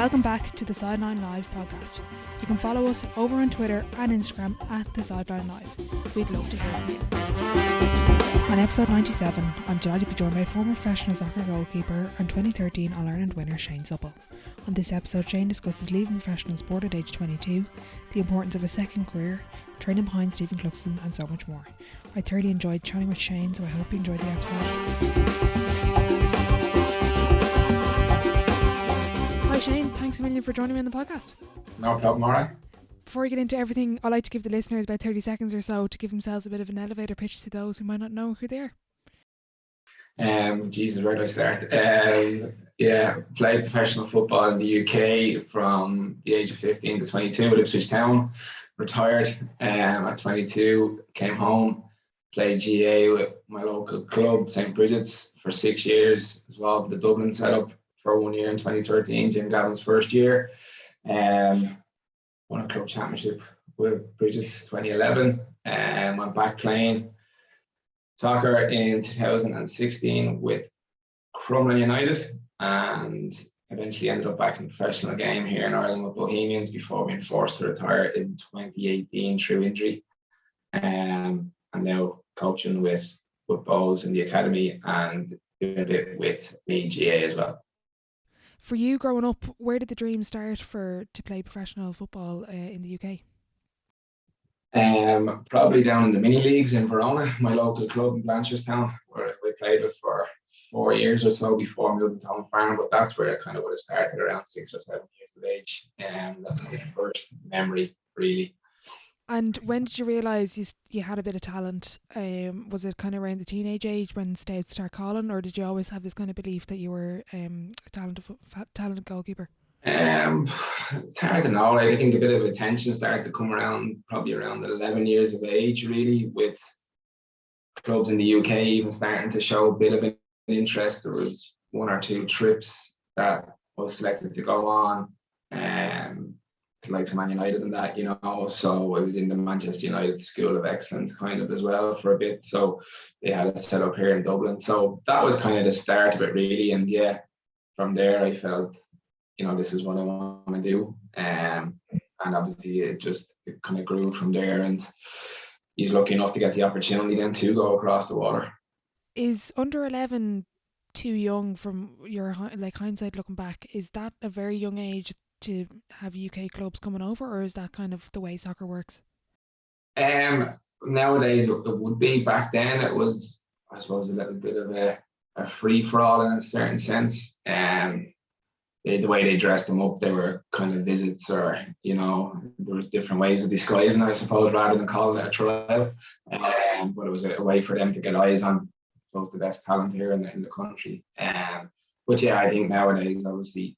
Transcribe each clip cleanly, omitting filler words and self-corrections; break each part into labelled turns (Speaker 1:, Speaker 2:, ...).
Speaker 1: Welcome back to the Sideline Live podcast. You can follow us over on Twitter and Instagram at the Sideline Live. We'd love to hear from you. On episode 97, I'm delighted to be joined by former professional soccer goalkeeper and 2013 All-Ireland winner Shane Supple. On this episode, Shane discusses leaving professional sport at age 22, the importance of a second career, training behind Stephen Cluxton and so much more. I thoroughly enjoyed chatting with Shane, so I hope you enjoyed the episode. Hi Shane, thanks a million for joining me on the podcast.
Speaker 2: No problem, alright.
Speaker 1: Before we get into everything, I'd like to give the listeners about 30 seconds or so to give themselves a bit of an elevator pitch to those who might not know who they are.
Speaker 2: Jesus, where do I start? Played professional football in the UK from the age of 15 to 22 at Ipswich Town. Retired at 22, came home, played GAA with my local club, St. Bridget's, for 6 years, as well as the Dublin setup for 1 year in 2013, Jim Gavin's first year. Won a club championship with Bridget's 2011, and went back playing soccer in 2016 with Crumlin United, and eventually ended up back in the professional game here in Ireland with Bohemians before being forced to retire in 2018 through injury. And now coaching with Bows in the academy and doing a bit with me GA as well.
Speaker 1: For you growing up, where did the dream start to play professional football in the UK?
Speaker 2: Probably down in the mini leagues in Verona, my local club in Blanchardstown, where we played with for 4 years or so before moving to Home Farm. But that's where it kind of would have started, around 6 or 7 years of age. That's my first memory, really.
Speaker 1: And when did you realise you had a bit of talent? Was it kind of around the teenage age when States start calling, or did you always have this kind of belief that you were a talented goalkeeper?
Speaker 2: It's hard to know. I think a bit of attention started to come around probably around 11 years of age, really, with clubs in the UK even starting to show a bit of an interest. There was 1 or 2 trips that I was selected to go on, to like Man United and that, so I was in the Manchester United School of Excellence kind of as well for a bit. So they had it set up here in Dublin. So that was kind of the start of it, really. And yeah, from there I felt, this is what I want to do. And obviously it kind of grew from there, and he's lucky enough to get the opportunity then to go across the water.
Speaker 1: Is under 11 too young from your hindsight looking back? Is that a very young age to have UK clubs coming over, or is that kind of the way soccer works?
Speaker 2: Nowadays it would be. Back then it was, I suppose, a little bit of a free-for-all in a certain sense. The way they dressed them up, they were kind of visits, or there was different ways of disguising, I suppose, rather than calling it a trial. But it was a way for them to get eyes on, I suppose, the best talent here in the country. But yeah, I think nowadays obviously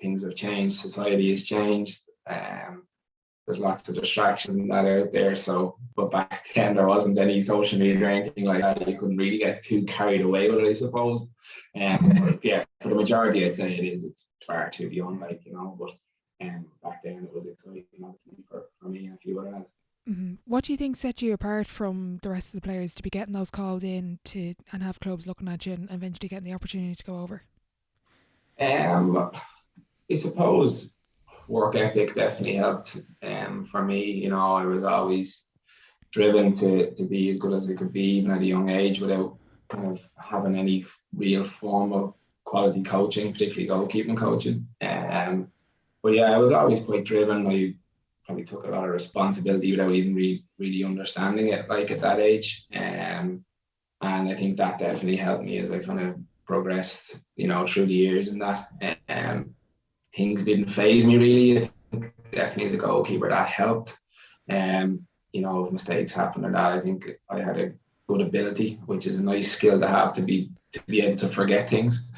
Speaker 2: things have changed, society has changed. There's lots of distractions and that out there. So, but back then there wasn't any social media or anything like that. You couldn't really get too carried away with it, I suppose. But yeah, for the majority, I'd say it's far too young, But back then it was exciting, obviously, for me and a few other lads.
Speaker 1: Mm-hmm. What do you think set you apart from the rest of the players to be getting those called in and have clubs looking at you and eventually getting the opportunity to go over?
Speaker 2: I suppose work ethic definitely helped for me. I was always driven to be as good as I could be, even at a young age, without kind of having any real form of quality coaching, particularly goalkeeping coaching. But yeah, I was always quite driven. I probably took a lot of responsibility without even really understanding it, at that age. And I think that definitely helped me as I kind of progressed, through the years, and that things didn't faze me really. I think definitely as a goalkeeper that helped. If mistakes happen or that, I think I had a good ability, which is a nice skill to have, to be able to forget things.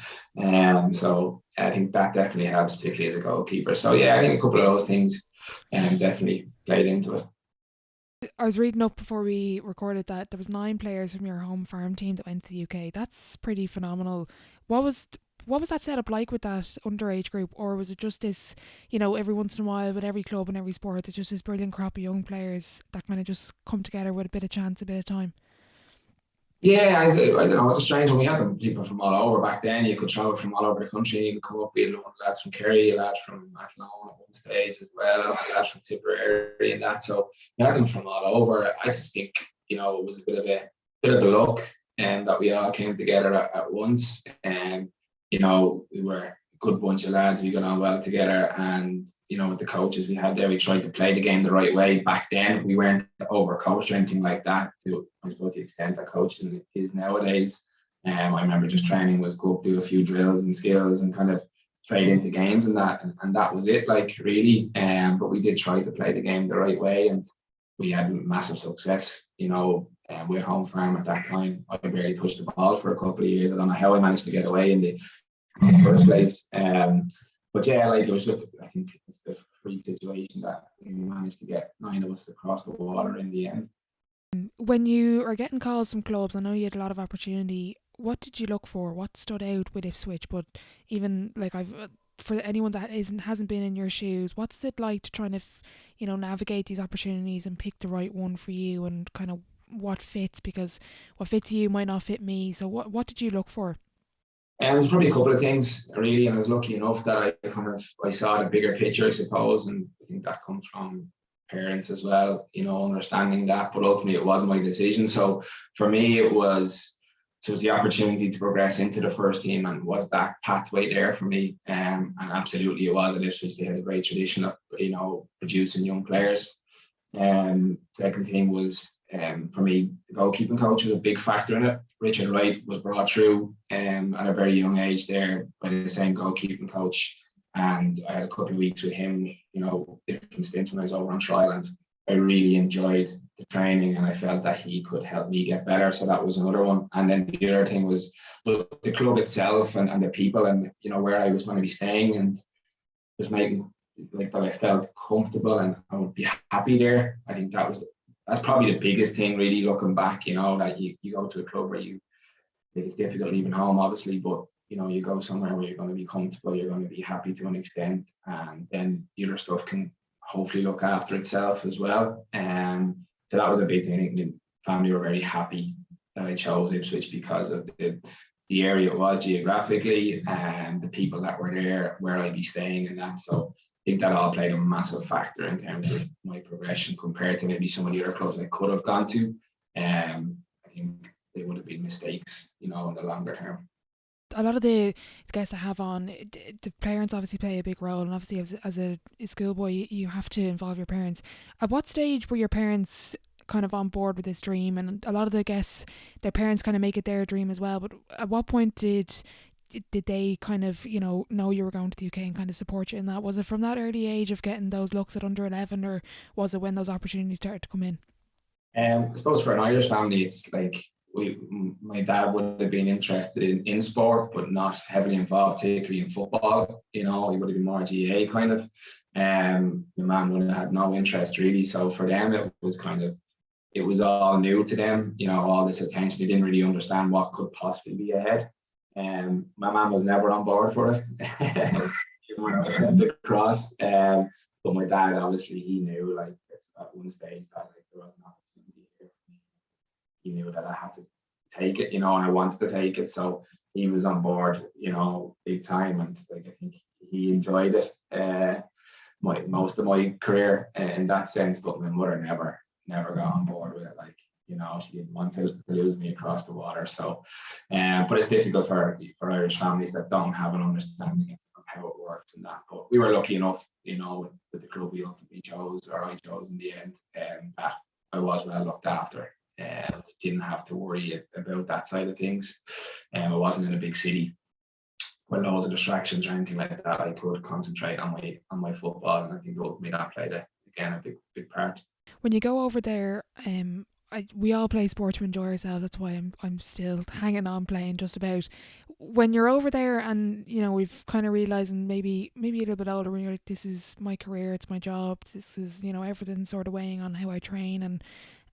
Speaker 2: So I think that definitely helps, particularly as a goalkeeper. So yeah, I think a couple of those things definitely played into it.
Speaker 1: I was reading up before we recorded that there was 9 players from your home farm team that went to the UK. That's pretty phenomenal. What was that setup like with that underage group, or was it just this, every once in a while with every club and every sport, there's just this brilliant crop of young players that kind of just come together with a bit of chance, a bit of time?
Speaker 2: Yeah, I don't know. It's a strange one. We had them people from all over back then. You could travel from all over the country. You could come up. We had lads from Kerry, lads from Athlone at one stage as well, lads from Tipperary and that. So we had them from all over. I just think it was a bit of a luck, and that we all came together at once. And we were a good bunch of lads. We got on well together, and with the coaches we had there, we tried to play the game the right way. Back then, we weren't overcoached or anything like that. To I suppose the extent that coaching is nowadays. I remember just training was go up, do a few drills and skills, and kind of straight into games and that, and that was it. Like really, but we did try to play the game the right way, and we had massive success. With home farm at that time, I barely touched the ball for a couple of years. I don't know how I managed to get away in the first place. But yeah, like it was just, I think it's the freak situation that we managed to get 9 of us across the water in the end.
Speaker 1: When you are getting calls from clubs, I know you had a lot of opportunity. What did you look for? What stood out with Ipswich? But even like for anyone that hasn't been in your shoes, what's it like to try to navigate these opportunities and pick the right one for you, and kind of what fits, because what fits you might not fit me. So what did you look for?
Speaker 2: And there's probably a couple of things really, and I was lucky enough that I saw the bigger picture, I suppose, and I think that comes from parents as well, understanding that. But ultimately, it wasn't my decision. So for me, it was the opportunity to progress into the first team, and was that pathway there for me? And absolutely, it was. At Ipswich, they had a great tradition of producing young players. Second thing was, for me, the goalkeeping coach was a big factor in it. Richard Wright was brought through at a very young age there by the same goalkeeping coach, and I had a couple of weeks with him, different stints when I was over on trial, and I really enjoyed the training, and I felt that he could help me get better. So that was another one. And then the other thing was the club itself, and the people, and where I was going to be staying, and just making like that I felt comfortable and I would be happy there. I think that's probably the biggest thing really, looking back, that you go to a club where it's difficult leaving home obviously, but you go somewhere where you're going to be comfortable, you're going to be happy to an extent, and then the other stuff can hopefully look after itself as well. So that was a big thing. I think the family were very happy that I chose Ipswich because of the area it was geographically, and the people that were there, where I'd be staying and that. So I think that all played a massive factor in terms of my progression compared to maybe some of the other clubs I could have gone to. I think they would have been mistakes, in the longer term.
Speaker 1: A lot of the guests I have on, the parents obviously play a big role, and obviously as a schoolboy, you have to involve your parents. At what stage were your parents kind of on board with this dream? And a lot of the guests, their parents kind of make it their dream as well. But at what point did they kind of know you were going to the UK and kind of support you in that? Was it from that early age of getting those looks at under 11, or was it when those opportunities started to come in?
Speaker 2: I suppose for an Irish family, it's like my dad would have been interested in sport, but not heavily involved, particularly in football. He would have been more GAA kind of. My mum would have had no interest really. So for them, it was all new to them. All this attention. They didn't really understand what could possibly be ahead. My mum was never on board for it. She wanted the cross. But my dad, obviously, he knew like at one stage that there was an opportunity here for me. He knew that I had to take it, and I wanted to take it. So he was on board, big time, and like I think he enjoyed it. Most of my career in that sense, but my mother never got on board with it. Like she didn't want to lose me across the water. So, but it's difficult for Irish families that don't have an understanding of how it works and that. But we were lucky enough, with the club we ultimately chose, or I chose in the end, that I was well looked after. Didn't have to worry about that side of things. I wasn't in a big city with loads of distractions or anything like that. I could concentrate on my football, and I think ultimately that played a big part.
Speaker 1: When you go over there, we all play sport to enjoy ourselves. That's why I'm still hanging on playing just about. When you're over there, and we've kind of realizing maybe a little bit older, when you're like, this is my career, it's my job, this is everything sort of weighing on how I train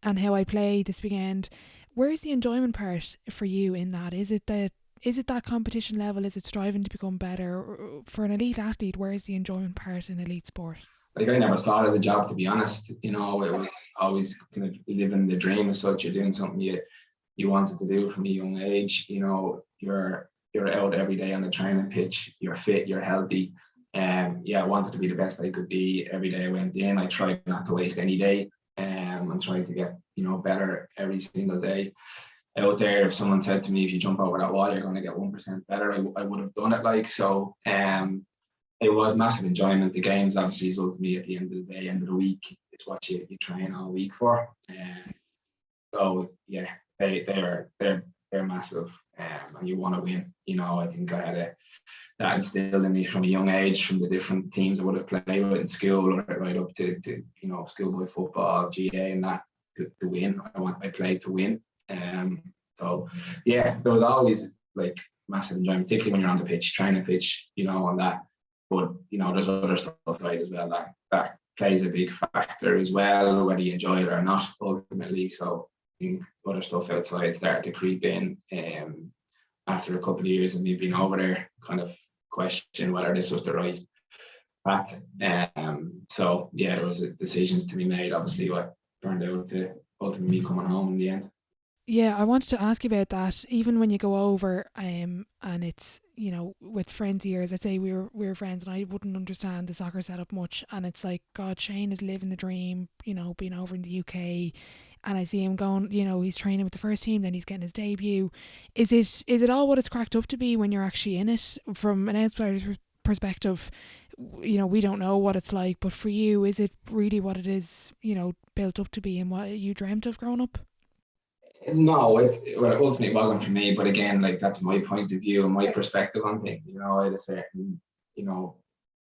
Speaker 1: and how I play this weekend. Where's the enjoyment part for you in that? Is it that competition level? Is it striving to become better? For an elite athlete, where's the enjoyment part in elite sport?
Speaker 2: Like I never saw it as a job, to be honest. It was always kind of living the dream as such. You're doing something you wanted to do from a young age. You know, you're out every day on the training pitch. You're fit. You're healthy. Yeah, I wanted to be the best I could be every day I went in. I tried not to waste any day. And tried to get better every single day out there. If someone said to me, if you jump over that wall, you're going to get 1% better, I would have done it. Like, so it was massive enjoyment. The games obviously is ultimately at the end of the day, end of the week. It's what you train all week for. So yeah, they're massive, and you want to win. I think I had that instilled in me from a young age, from the different teams I would have played with in school, right up to schoolboy football, GAA, and that to win. I played to win. So yeah, there was always like massive enjoyment, particularly when you're on the pitch, training pitch, and that. But there's other stuff right as well that plays a big factor as well, whether you enjoy it or not, ultimately. So I think other stuff outside started to creep in. After a couple of years of me being over there, kind of question whether this was the right path. So yeah, there was decisions to be made. Obviously, what turned out to ultimately me coming home in the end.
Speaker 1: Yeah, I wanted to ask you about that. Even when you go over, and it's with friends of yours, let's say we were friends, and I wouldn't understand the soccer setup much, and it's like, God, Shane is living the dream, being over in the UK, and I see him going, he's training with the first team, then he's getting his debut. Is it all what it's cracked up to be when you're actually in it? From an outsider's perspective, we don't know what it's like, but for you, is it really what it is, built up to be, and what you dreamt of growing up?
Speaker 2: No, ultimately it wasn't for me. But again, like, that's my point of view and my perspective on things. I had a certain,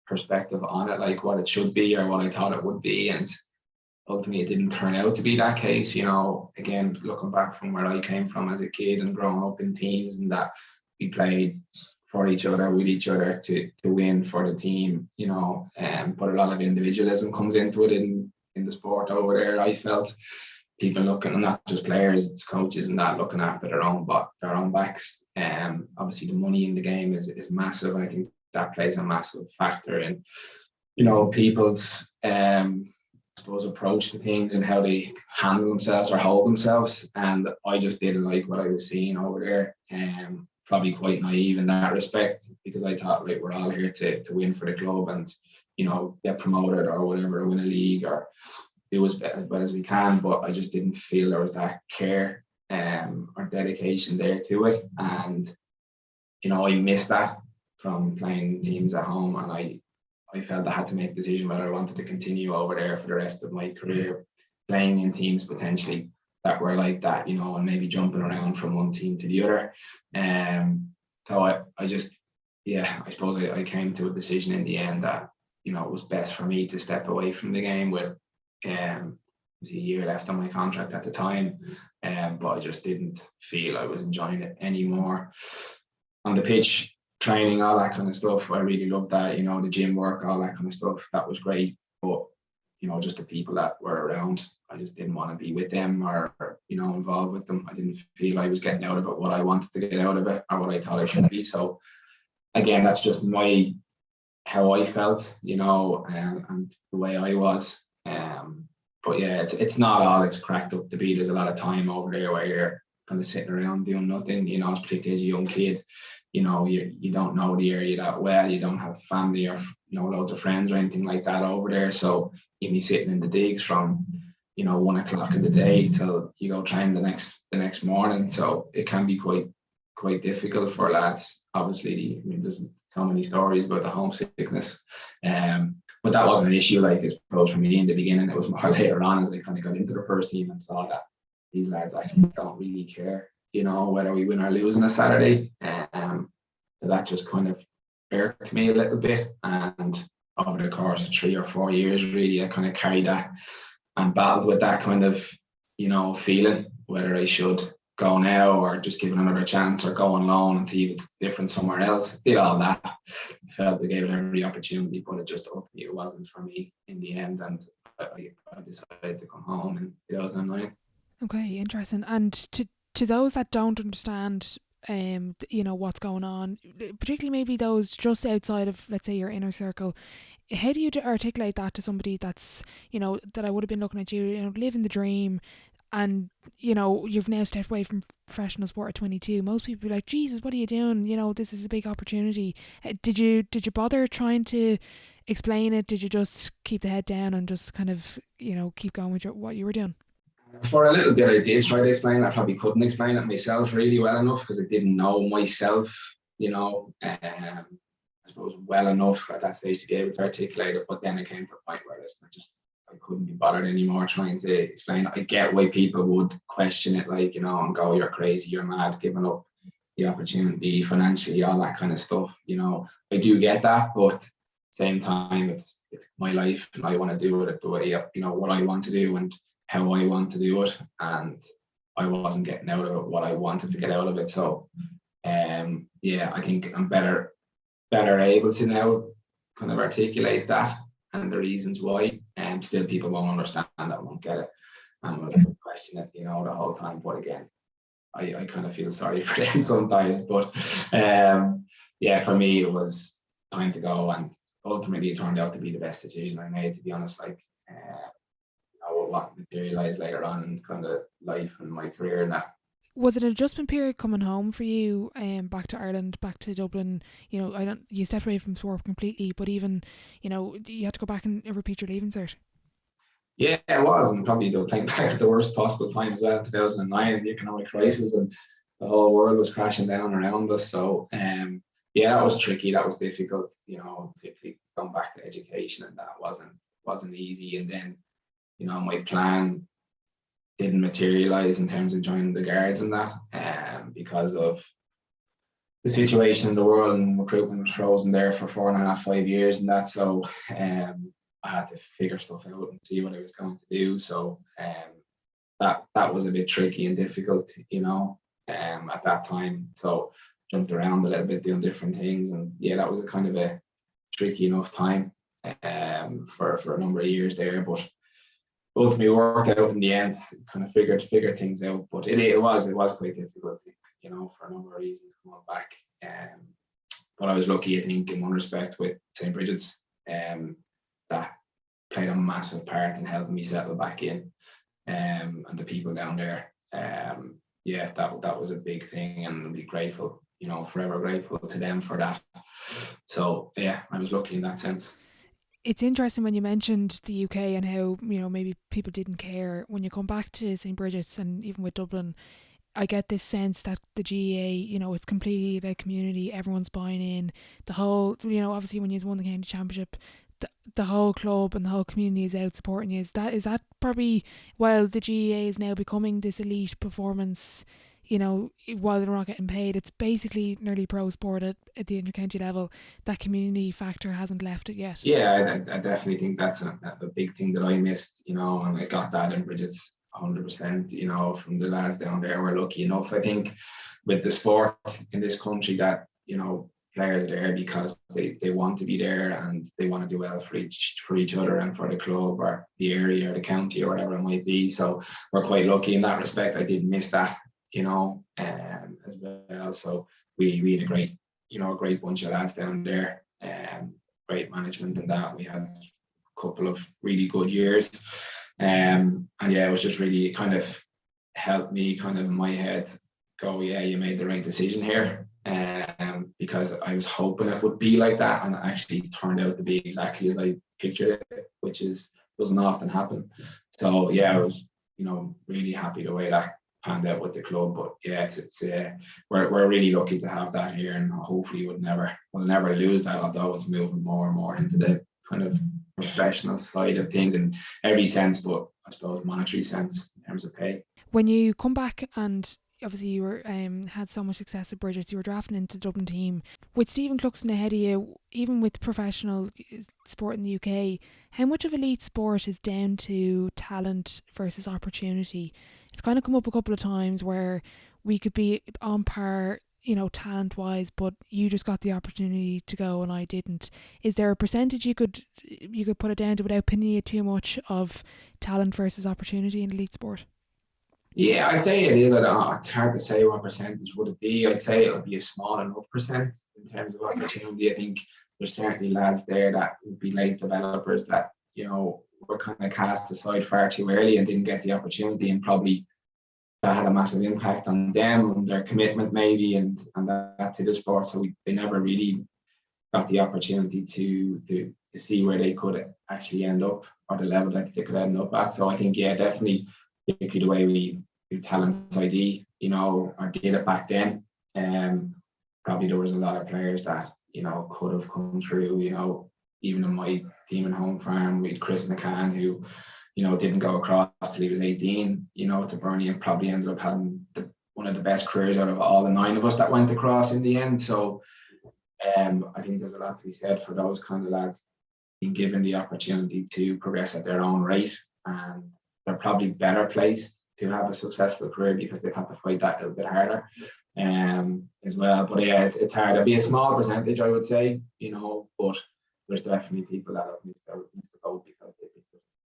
Speaker 2: perspective on it, like what it should be or what I thought it would be, and ultimately it didn't turn out to be that case. Again, looking back from where I came from as a kid and growing up in teams, and that we played for each other, with each other to win for the team. But a lot of individualism comes into it in the sport over there. I felt people looking, and not just players, it's coaches and that, looking after their own backs. Obviously the money in the game is massive, and I think that plays a massive factor in people's approach to things and how they handle themselves or hold themselves. And I just didn't like what I was seeing over there. Probably quite naive in that respect, because I thought, like, we're all here to win for the club and get promoted or whatever, win a league or do as well as we can. But I just didn't feel there was that care or dedication there to it. And I missed that from playing teams at home, and I felt I had to make a decision whether I wanted to continue over there for the rest of my career, playing in teams potentially that were like that, and maybe jumping around from one team to the other. So I just, I suppose I came to a decision in the end that it was best for me to step away from the game with was a year left on my contract at the time, but I just didn't feel I was enjoying it anymore. On the pitch, training, all that kind of stuff, I really loved that. The gym work, all that kind of stuff, that was great. But just the people that were around, I just didn't want to be with them or involved with them. I didn't feel I was getting out of it what I wanted to get out of it or what I thought I should be. So again, that's just how I felt, and the way I was. But yeah, it's not all it's cracked up to be. There's a lot of time over there where you're kind of sitting around doing nothing, particularly as a young kid. You don't know the area that well. You don't have family or loads of friends or anything like that over there. So you'll be sitting in the digs from 1 o'clock in the day till you go train the next morning. So it can be quite difficult for lads. Obviously, there's so many stories about the homesickness. But that wasn't an issue, like, I suppose, for me in the beginning. It was more later on as I kind of got into the first team and saw that these lads actually don't really care, whether we win or lose on a Saturday. So that just kind of irked me a little bit. And over the course of 3 or 4 years, really, I kind of carried that and battled with that kind of, feeling, whether I should go now or just give it another chance or go on loan and see if it's different somewhere else. Did all that. I felt they gave it every opportunity, but it just ultimately it wasn't for me in the end, and I decided to come home in 2009.
Speaker 1: Okay, interesting. And to those that don't understand what's going on, particularly maybe those just outside of, let's say, your inner circle, how do you articulate that to somebody that's that I would have been looking at you, living the dream, and you've now stepped away from professional sport at 22. Most people be like, Jesus, what are you doing? This is a big opportunity. Did you bother trying to explain it? Did you just keep the head down and just kind of keep going with what you were doing?
Speaker 2: For a little bit, I did try to explain it. I probably couldn't explain it myself really well enough because I didn't know myself, I suppose well enough at that stage to be able to articulate it. But then it came to a point where I couldn't be bothered anymore trying to explain it. I get why people would question it, and go, "You're crazy, you're mad, giving up the opportunity financially, all that kind of stuff." I do get that, but same time, it's my life, and I want to do it the way what I want to do and how I want to do it, and I wasn't getting out of it what I wanted to get out of it. So, I think I'm better able to now kind of articulate that and the reasons why. And still, people won't understand that, won't get it, and will question it, the whole time. But again, I kind of feel sorry for them sometimes. But for me, it was time to go, and ultimately, it turned out to be the best decision I made. To be honest, what materialized later on in kind of life and my career and that.
Speaker 1: Was it an adjustment period coming home for you, back to Ireland, back to Dublin? You stepped away from sport completely, but even, you had to go back and repeat your leaving cert.
Speaker 2: Yeah, it was, and probably they were playing back at the worst possible time as well, in 2009, the economic crisis, and the whole world was crashing down around us. So, that was tricky. That was difficult. Particularly going back to education, and that wasn't easy. And then, my plan didn't materialize in terms of joining the Guards and that, because of the situation in the world, and recruitment was frozen there for 4.5, 5 years and that. So I had to figure stuff out and see what I was going to do. So that was a bit tricky and difficult, at that time. So jumped around a little bit doing different things, and that was a kind of a tricky enough time for a number of years there. But ultimately worked out in the end, kind of figured things out. But it was quite difficult, for a number of reasons coming back. But I was lucky, I think, in one respect with St. Bridget's, that played a massive part in helping me settle back in, and the people down there. That was a big thing, and I'll be grateful, forever grateful to them for that. So I was lucky in that sense.
Speaker 1: It's interesting when you mentioned the UK and how, maybe people didn't care. When you come back to St. Bridget's and even with Dublin, I get this sense that the GAA, it's completely about community. Everyone's buying in. The whole, obviously when you've won the county championship, the whole club and the whole community is out supporting you. Is that probably, while the GAA is now becoming this elite performance, while they're not getting paid, it's basically nearly pro sport at the intercounty level. That community factor hasn't left it yet.
Speaker 2: Yeah, I definitely think that's a big thing that I missed, and I got that in Bridget's 100%, from the lads down there. We're lucky enough, I think, with the sport in this country that, players are there because they want to be there and they want to do well for each other and for the club or the area or the county or whatever it might be. So we're quite lucky in that respect. I did miss that, as well. So we had a great bunch of lads down there, great management and that. We had a couple of really good years, and it was just really kind of helped me kind of in my head go, you made the right decision here, because I was hoping it would be like that, and it actually turned out to be exactly as I pictured it, which doesn't often happen. So I was really happy the way that panned out with the club. But we're really lucky to have that here, and hopefully we'll never lose that, although it's moving more and more into the kind of professional side of things in every sense, but I suppose monetary sense in terms of pay.
Speaker 1: When you come back, and obviously you were had so much success at Bridget's, you were drafted into the Dublin team with Stephen Cluxton ahead of you. Even with professional sport in the UK, how much of elite sport is down to talent versus opportunity? It's kind of come up a couple of times where we could be on par, talent wise, but you just got the opportunity to go and I didn't. Is there a percentage you could put it down to without pinning it too much of talent versus opportunity in elite sport?
Speaker 2: Yeah, I'd say it is. It's hard to say what percentage would it be. I'd say it would be a small enough percent in terms of opportunity. I think there's certainly lads there that would be late developers that, were kind of cast aside far too early and didn't get the opportunity, and probably that had a massive impact on them and their commitment maybe and that to the sport. So they never really got the opportunity to see where they could actually end up, or the level that they could end up at. So I think, yeah, definitely, particularly the way we do talent ID, or did it back then. Probably there was a lot of players that, could have come through, even in my team and home farm, we had Chris McCann, who, didn't go across till he was 18, to Burnley, and probably ended up having one of the best careers out of all the 9 of us that went across in the end. So I think there's a lot to be said for those kind of lads being given the opportunity to progress at their own rate, and they're probably better placed to have a successful career because they've had to fight that a little bit harder as well. But yeah, it's hard. It'll be a small percentage, I would say, but there's definitely people that have missed out because they're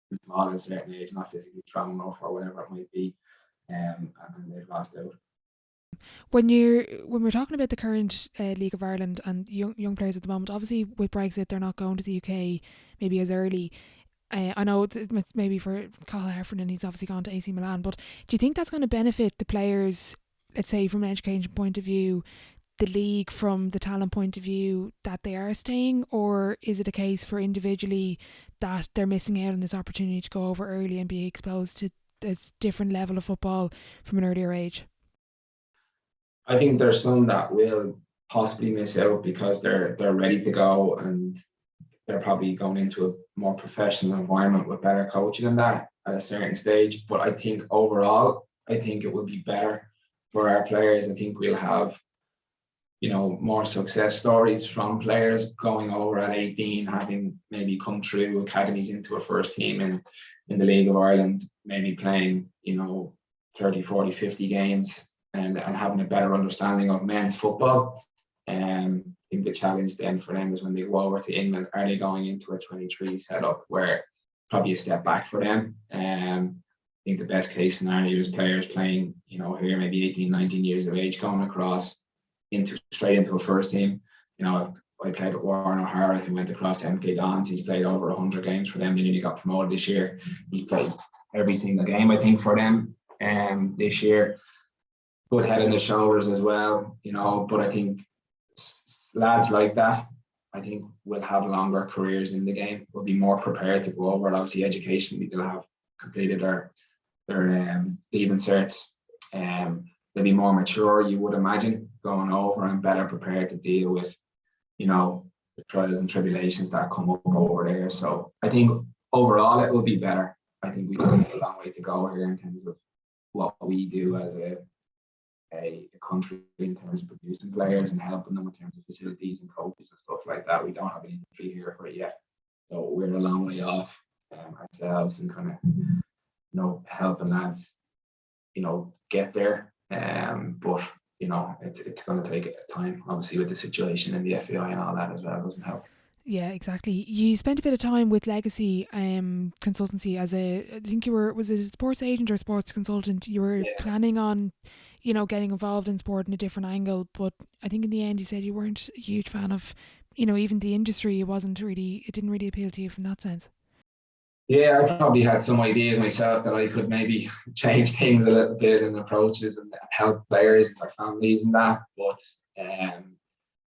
Speaker 2: too small at a certain age, not physically strong enough or whatever it might be, and they've lost out.
Speaker 1: When we're talking about the current League of Ireland and young players at the moment, obviously with Brexit they're not going to the UK maybe as early. I know it's maybe for Cathal Heffernan, he's obviously gone to AC Milan, but do you think that's going to benefit the players, let's say from an education point of view, the league from the talent point of view, that they are staying, or is it a case for individually that they're missing out on this opportunity to go over early and be exposed to this different level of football from an earlier age?
Speaker 2: I think there's some that will possibly miss out because they're ready to go and they're probably going into a more professional environment with better coaching than that at a certain stage. But I think overall, I think it will be better for our players. I think we'll have, more success stories from players going over at 18, having maybe come through academies into a first team in the League of Ireland, maybe playing, 30, 40, 50 games and having a better understanding of men's football. I think the challenge then for them is when they go over to England, are they going into a 23 setup where probably a step back for them? I think the best case scenario is players playing, here maybe 18, 19 years of age, going across straight into a first team. I played with Warren O'Hara, who went across to MK Dons. He's played over 100 games for them. They nearly got promoted this year. He's played every single game, I think, for them this year. Good head and the shoulders as well, but I think lads like that, I think will have longer careers in the game, will be more prepared to go over. Obviously, educationally, they'll have completed their leaving certs. They'll be more mature, you would imagine, going over and better prepared to deal with, the trials and tribulations that come up over there. So I think overall it will be better. I think we've got a long way to go here in terms of what we do as a country in terms of producing players and helping them in terms of facilities and coaches and stuff like that. We don't have an industry here for it yet, so we're a long way off ourselves and kind of helping lads get there, but it's going to take time, obviously, with the situation in the FAI and all that as well. Doesn't help.
Speaker 1: Yeah, exactly. You spent a bit of time with Legacy Consultancy as I think you were, was it a sports agent or sports consultant? You were planning on, getting involved in sport in a different angle, but I think in the end you said you weren't a huge fan of, even the industry. It didn't really appeal to you from that sense.
Speaker 2: Yeah, I probably had some ideas myself that I could maybe change things a little bit and approaches and help players and their families and that. But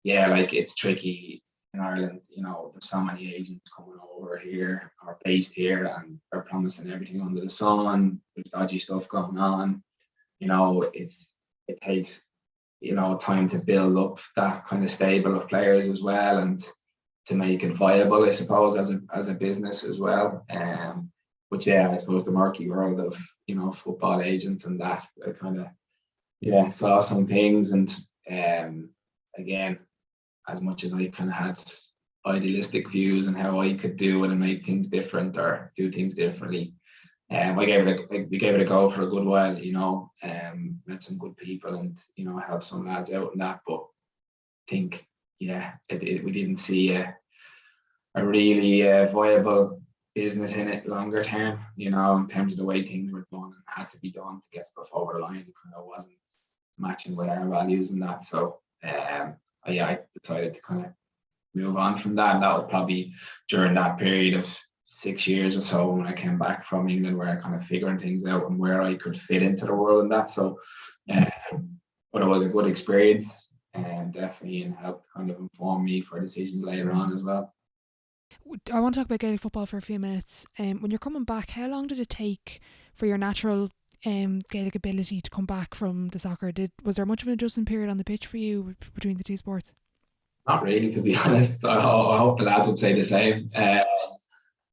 Speaker 2: it's tricky in Ireland. There's so many agents coming over here or based here, and they're promising everything under the sun. There's dodgy stuff going on. It takes time to build up that kind of stable of players as well, and to make it viable, I suppose, as a business as well. But yeah, I suppose the murky world of football agents and that, I kind of saw some things, and again, as much as I kind of had idealistic views and how I could do it and make things different or do things differently, we gave it a go for a good while. Met some good people and helped some lads out and that, but I think we didn't see a really viable business in it longer term, in terms of the way things were done and had to be done to get stuff over the line. It kind of wasn't matching with our values and that. So I decided to kind of move on from that. And that was probably during that period of 6 years or so when I came back from England, where I kind of figuring things out and where I could fit into the world and that. So, but it was a good experience and definitely and helped kind of inform me for decisions later on as well.
Speaker 1: I want to talk about Gaelic football for a few minutes. When you're coming back, how long did it take for your natural Gaelic ability to come back from the soccer? Was there much of an adjustment period on the pitch for you between the two sports?
Speaker 2: Not really, to be honest. I hope the lads would say the same.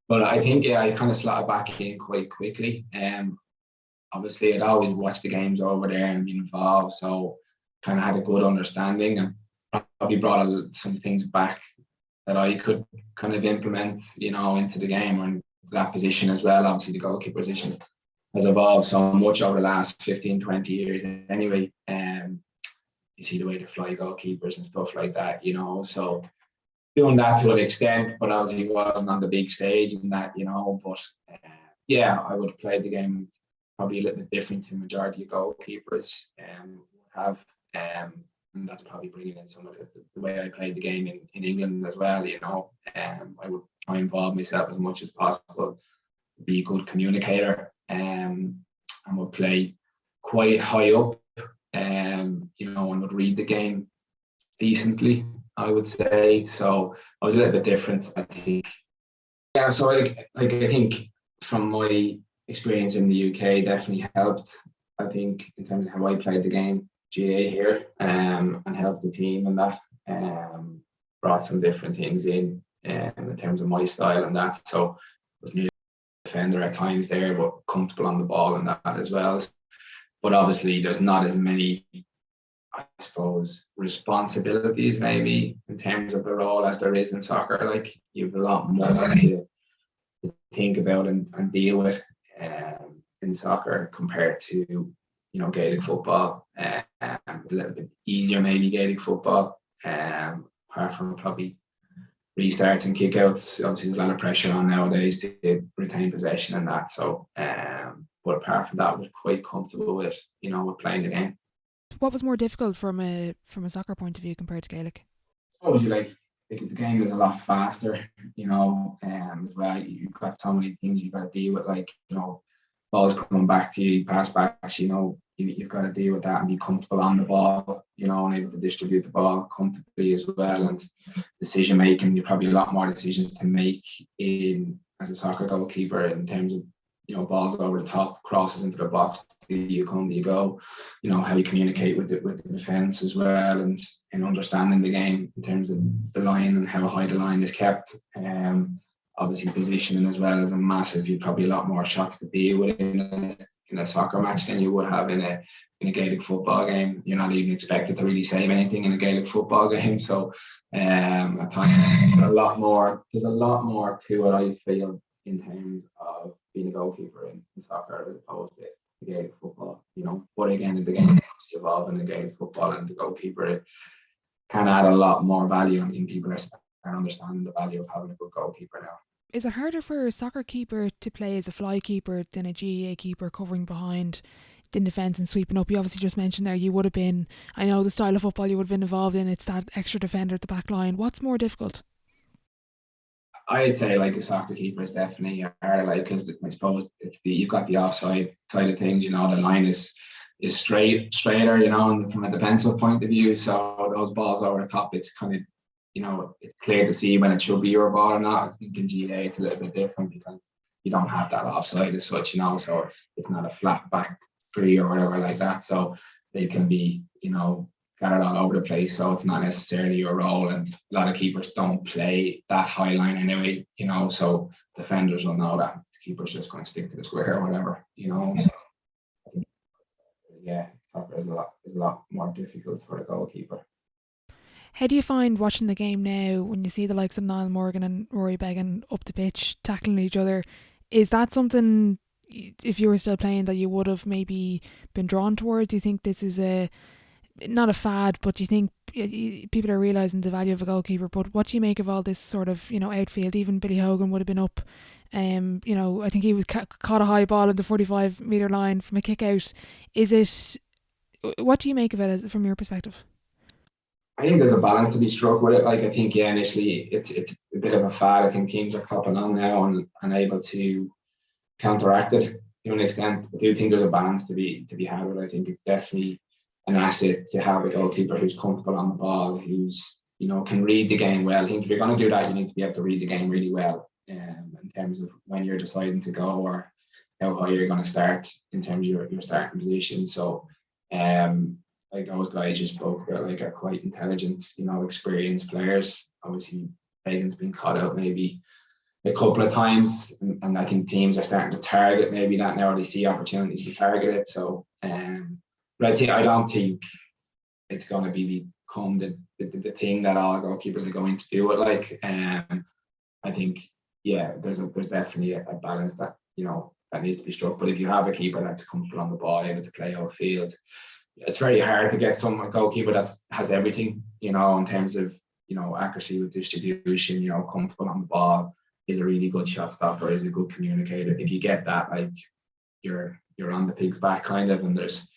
Speaker 2: But I think I kind of slotted back in quite quickly. Obviously, I'd always watched the games over there and been involved, so kind of had a good understanding and probably brought some things back that I could kind of implement, into the game or in that position as well. Obviously, the goalkeeper position has evolved so much over the last 15, 20 years anyway. You see the way they fly goalkeepers and stuff like that, so doing that to an extent, but obviously wasn't on the big stage and that, but I would play the game probably a little bit different to the majority of goalkeepers have. And that's probably bringing in some of the way I played the game in England as well. I would try and involve myself as much as possible, be a good communicator, and would play quite high up, and would read the game decently, I would say. So I was a little bit different, I think. Yeah, so I think from my experience in the UK definitely helped, I think, in terms of how I played the game. GAA here, and helped the team and that, brought some different things in terms of my style and that. So I was nearly a defender at times there, but comfortable on the ball and that as well. But obviously there's not as many, I suppose, responsibilities maybe in terms of the role as there is in soccer. Like, you have a lot more to think about and deal with in soccer compared to Gaelic football. A little bit easier maybe Gaelic football, apart from probably restarts and kickouts. Obviously there's a lot of pressure on nowadays to retain possession and that, so but apart from that, I was quite comfortable with with playing the game.
Speaker 1: What was more difficult from a soccer point of view compared to Gaelic?
Speaker 2: Obviously, like the game is a lot faster, as well. You've got so many things you've got to deal with, like balls coming back to you, pass backs, you've got to deal with that and be comfortable on the ball, and able to distribute the ball comfortably as well. And decision making, you've probably a lot more decisions to make as a soccer goalkeeper in terms of balls over the top, crosses into the box, do you come, do you go, how you communicate with the defence as well, and understanding the game in terms of the line and how high the line is kept. Obviously positioning as well is a massive. You've probably a lot more shots to deal with in a soccer match than you would have in a Gaelic football game. You're not even expected to really save anything in a Gaelic football game. So at times there's a lot more to it, I feel, in terms of being a goalkeeper in soccer as opposed to Gaelic football. But again, the game is obviously evolving in Gaelic football, and the goalkeeper can add a lot more value. I think people are understanding the value of having a good goalkeeper now.
Speaker 1: Is it harder for a soccer keeper to play as a fly keeper than a GAA keeper covering behind in defence and sweeping up? You obviously just mentioned there you would have been, I know the style of football you would have been involved in, it's that extra defender at the back line. What's more difficult?
Speaker 2: I'd say like a soccer keeper is definitely harder, like, because I suppose you've got the offside side of things. The line is straighter, and from a defensive point of view. So those balls over the top, it's kind of it's clear to see when it should be your ball or not. I think in GAA it's a little bit different because you don't have that offside as such, so it's not a flat back three or whatever like that. So they can be, scattered all over the place. So it's not necessarily your role. And a lot of keepers don't play that high line anyway, so defenders will know that the keeper's just going to stick to the square or whatever, So, yeah, soccer is a lot more difficult for a goalkeeper.
Speaker 1: How do you find watching the game now when you see the likes of Niall Morgan and Rory Beggan up the pitch tackling each other? Is that something, if you were still playing, that you would have maybe been drawn towards? Do you think this is not a fad, but do you think people are realising the value of a goalkeeper? But what do you make of all this sort of outfield? Even Billy Hogan would have been up. I think he was caught a high ball at the 45-metre line from a kick out. What do you make of it from your perspective?
Speaker 2: I think there's a balance to be struck with it. Like I think initially it's a bit of a fad. I think teams are copping on now and able to counteract it to an extent. I do think there's a balance to be had with it. I think it's definitely an asset to have a goalkeeper who's comfortable on the ball, who's can read the game well. I think if you're going to do that, you need to be able to read the game really well in terms of when you're deciding to go or how high you're going to start in terms of your starting position. So like those guys you spoke about, like are quite intelligent, experienced players. Obviously, Fagan's been caught out maybe a couple of times, and I think teams are starting to target maybe that now, or they see opportunities to target it. So, but I don't think it's going to become the thing that all goalkeepers are going to do it. Like, I think there's definitely a balance that that needs to be struck. But if you have a keeper that's comfortable on the ball, able to play outfield, it's very hard to get a goalkeeper that has everything, in terms of, accuracy with distribution, comfortable on the ball, is a really good shot stopper, is a good communicator. If you get that, like you're on the pig's back kind of, and there's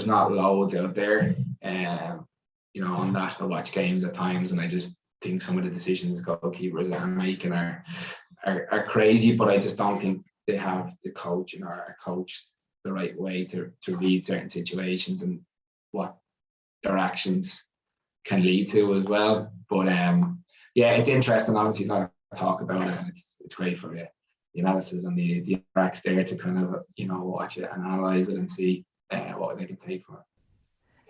Speaker 2: not loads out there, on that. I watch games at times and I just think some of the decisions goalkeepers are making are crazy, but I just don't think they have the coaching or are coached the right way to read certain situations and what their actions can lead to as well. But it's interesting, obviously, not to talk about it, and it's great for the analysis and the tracks there to kind of watch it and analyze it and see what they can take from it.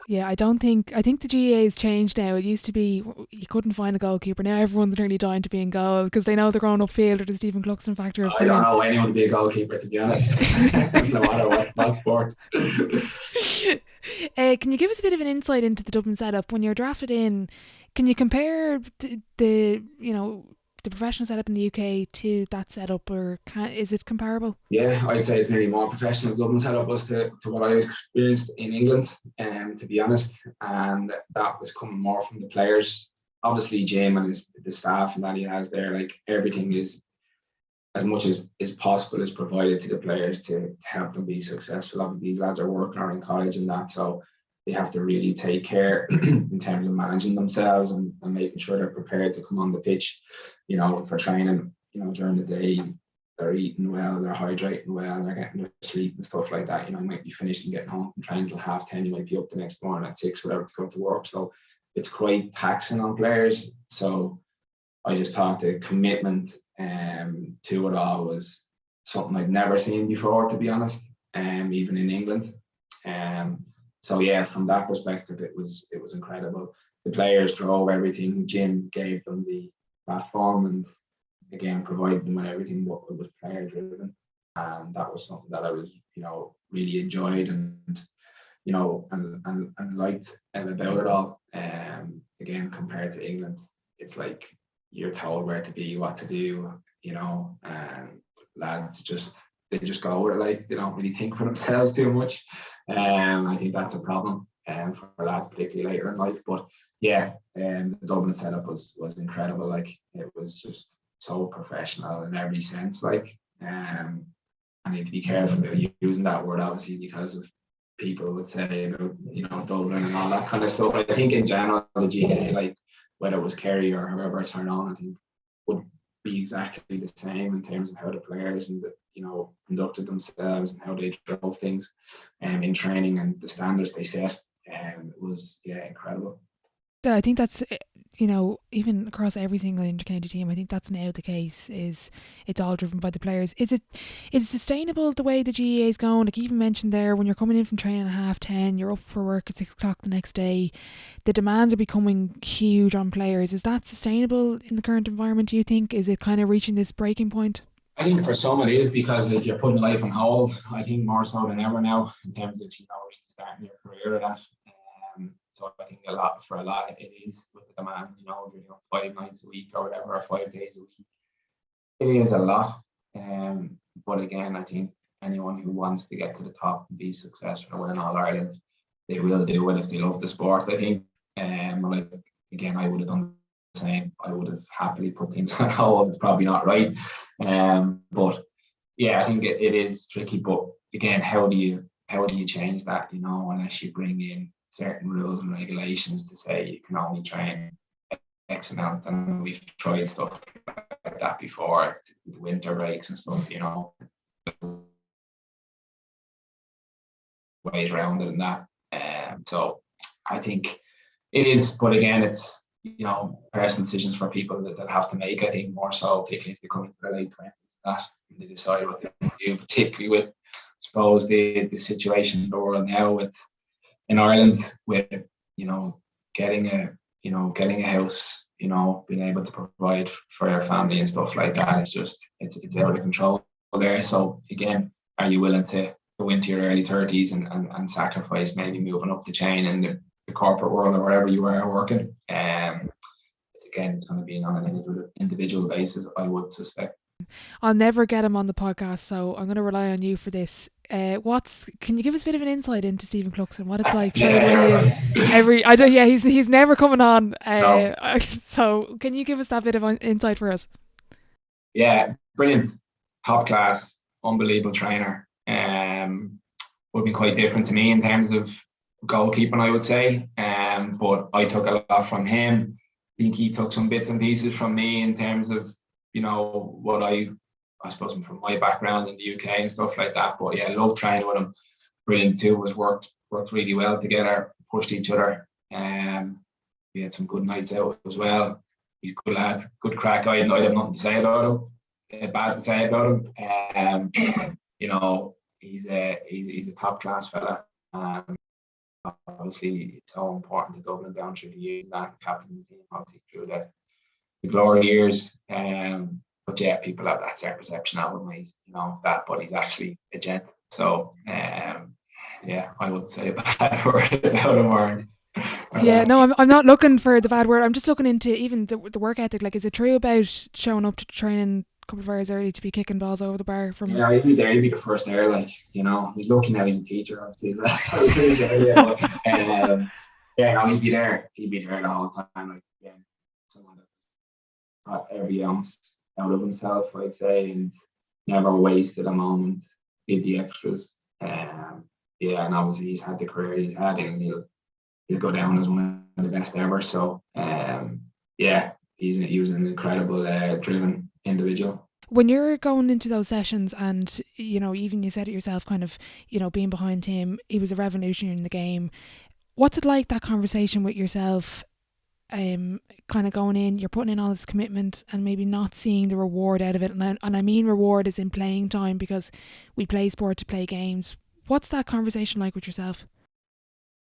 Speaker 1: Yeah, I think the GAA has changed now. It used to be you couldn't find a goalkeeper. Now everyone's nearly dying to be in goal because they know they're going upfield, or the Stephen Cluxton factor.
Speaker 2: I don't know anyone to be a goalkeeper, to be honest. No matter what sport.
Speaker 1: Can you give us a bit of an insight into the Dublin setup when you're drafted in? Can you compare the professional setup in the UK to that setup, or is it comparable?
Speaker 2: Yeah, I'd say it's nearly more professional. Dublin setup was to what I experienced in England, to be honest, and that was coming more from the players. Obviously, Jim and the staff and that he has there, like everything is as much as possible is provided to the players to help them be successful. Obviously, these lads are working or in college and that, so they have to really take care in terms of managing themselves and making sure they're prepared to come on the pitch, for training, during the day. They're eating well, they're hydrating well, they're getting their sleep and stuff like that. You might be finished and getting home from training till 10:30. You might be up the next morning at 6, whatever, to go to work. So it's quite taxing on players. So I just thought the commitment to it all was something I'd never seen before, to be honest, even in England. So yeah, from that perspective, it was incredible. The players drove everything. Jim gave them the platform and again provided them with everything. What was player driven, and that was something that I was really enjoyed and and liked about it all. Again, compared to England, it's like you're told where to be, what to do, and lads just go with it. Like they don't really think for themselves too much. I think that's a problem for lads, particularly later in life. But yeah, the Dublin setup was incredible. Like it was just so professional in every sense. Like I need to be careful about using that word, obviously, because of people would say about Dublin and all that kind of stuff. I think in general the GAA, like whether it was Kerry or whoever turned on, I think would be exactly the same in terms of how the players and conducted themselves and how they drove things in training and the standards they set. It was incredible.
Speaker 1: I think that's even across every single intercounty team, I think that's now the case. Is it's all driven by the players? Is it sustainable the way the GAA is going? Like you even mentioned there, when you're coming in from training at 10:30, you're up for work at 6:00 the next day. The demands are becoming huge on players. Is that sustainable in the current environment? Do you think? Is it kind of reaching this breaking point?
Speaker 2: I think for some it is, because like you're putting life on hold. I think more so than ever now in terms of starting your career at that. So I think for a lot it is with the demand, 5 nights a week or whatever, or 5 days a week. It is a lot. But again, I think anyone who wants to get to the top and be successful and win All Ireland, they will do it if they love the sport. I think. Again, I would have done the same. I would have happily put things on hold. It's probably not right. But yeah, I think it is tricky. But again, how do you change that? Unless you bring in certain rules and regulations to say you can only train X amount, and we've tried stuff like that before, the winter breaks and stuff, you know, ways around it and that. So I think it is, but again, it's, you know, personal decisions for people that have to make, I think, more so, particularly if they come into their late 20s, that and they decide what they want to do, particularly with, I suppose, the situation in the world now with, in Ireland, with, you know, getting a house, you know, being able to provide for your family and stuff like that. It's just, it's out of control there. So again, are you willing to go into your early 30s and sacrifice maybe moving up the chain in the corporate world or wherever you are working? Again, it's going to be on an individual basis, I would suspect.
Speaker 1: I'll never get him on the podcast, so I'm going to rely on you for this. Can you give us a bit of an insight into Stephen Cluxton? What it's like training with him? He's never coming on.
Speaker 2: No.
Speaker 1: So can you give us that bit of insight for us?
Speaker 2: Yeah, brilliant, top class, unbelievable trainer. Would be quite different to me in terms of goalkeeping, I would say. But I took a lot from him. I think he took some bits and pieces from me in terms of, you know, what I suppose from my background in the UK and stuff like that. But yeah, love training with him. Brilliant too. Worked really well together, pushed each other. We had some good nights out as well. He's a good lad, good crack. I have nothing to say about him. Bad to say about him. You know, he's a top class fella. Obviously, it's so important to Dublin down through the years, that captain the team obviously through the glory years. But yeah, people have that certain perception of him, you know, that, but he's actually a gent. So yeah, I wouldn't say a bad word about him.
Speaker 1: I'm not looking for the bad word. I'm just looking into even the work ethic. Like, is it true about showing up to training a couple of hours early to be kicking balls over the bar from?
Speaker 2: Yeah, he'd be there. He'd be the first there. Like, you know, he's lucky now. He's a teacher, obviously. Yeah, no, he'd be there. He'd be there the whole time. Like, yeah, someone that got every ounce out of himself, I'd say, and never wasted a moment. Did the extras. Yeah, and obviously he's had the career he's had, and he'll go down as one of the best ever. So, yeah, he was an incredible, driven individual.
Speaker 1: When you're going into those sessions, and you know, even you said it yourself, kind of, you know, being behind him, he was a revolutionary in the game. What's it like, that conversation with yourself? Kind of going in, you're putting in all this commitment and maybe not seeing the reward out of it, and I mean reward is in playing time, because we play sport to play games. What's that conversation like with yourself?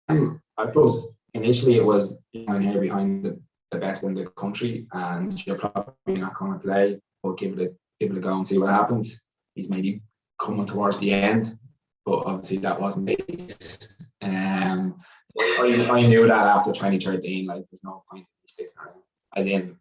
Speaker 2: I suppose initially it was, you know, here behind the best in the country, and you're probably not going to play, but give it a go and see what happens. He's maybe coming towards the end, but obviously that wasn't the case. I knew that after 2013, like, there's no point in me sticking around. As in,